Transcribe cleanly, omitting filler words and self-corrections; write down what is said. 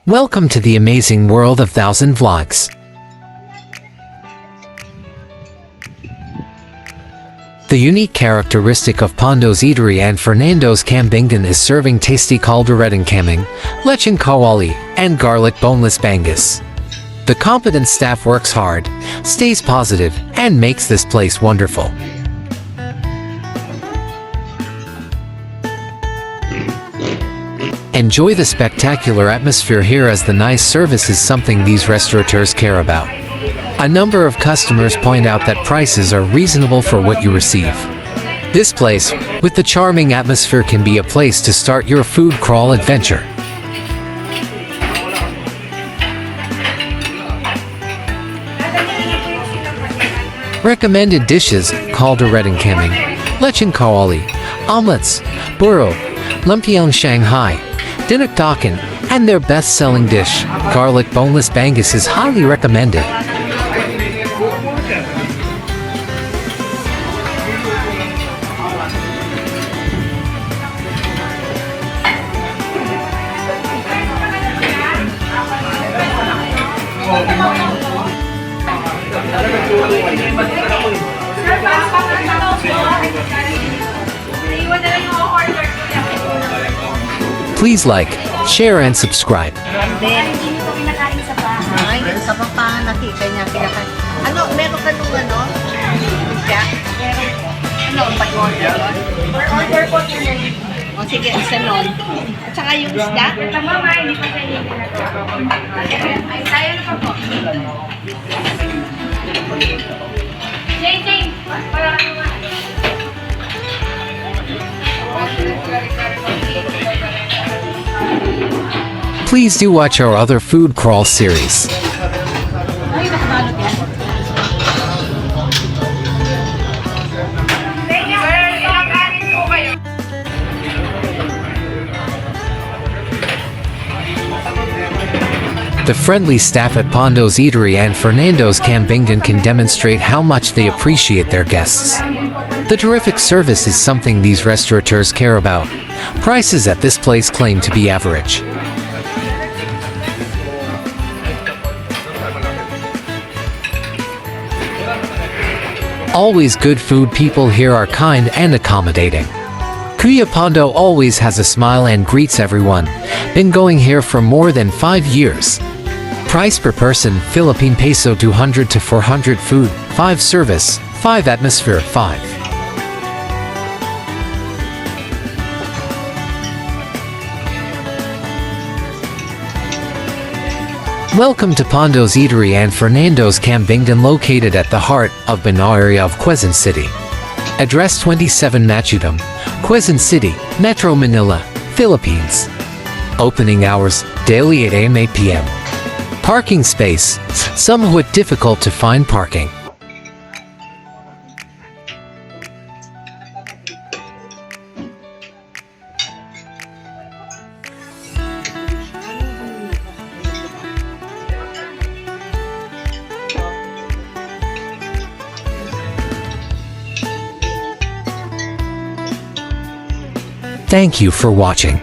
Welcome to the amazing world of Thousand Vlogs. The unique characteristic of Pando's Eatery and Fernando's Kambingan is serving tasty Calderetang Lechon Kawali, and garlic boneless Bangus. The competent staff works hard, stays positive, and makes this place wonderful. Enjoy the spectacular atmosphere here, as the nice service is something these restaurateurs care about. A number of customers point out that prices are reasonable for what you receive. This place, with the charming atmosphere, can be a place to start your food crawl adventure. Recommended dishes: Calderetang Lechon Kawali, omelets, burro, Lumpia Shanghai, dinakdakan, and their best-selling dish, garlic boneless Bangus, is highly recommended. Please like, share, and subscribe. Hindi nyo pinakain sa bahay. Sa papangan nakita niya pinakain. Ano, meron ka nung ano? Lumpia? Ano, pag-order yun? Order po yun. O sige, isa nun. At saka yung isda? Mama, hindi pa sa inyo pinagawa. Ay, tayo na pa po. Jane, para ano nga. Please do watch our other food crawl series. The friendly staff at Pando's Eatery and Fernando's Kambingan can demonstrate how much they appreciate their guests. The terrific service is something these restaurateurs care about. Prices at this place claim to be average. Always good food. People here are kind and accommodating. Kuya Pando always has a smile and greets everyone. Been going here for more than 5 years. Price per person: Philippine peso 200 to 400. Food 5, service 5, atmosphere 5. Welcome to Pando's Eatery and Fernando's Kambingan, located at the heart of Banao area of Quezon City. Address 27 Machudum, Quezon City, Metro Manila, Philippines. Opening hours: daily 8 a.m. 8 p.m. Parking space: somewhat difficult to find parking. Thank you for watching.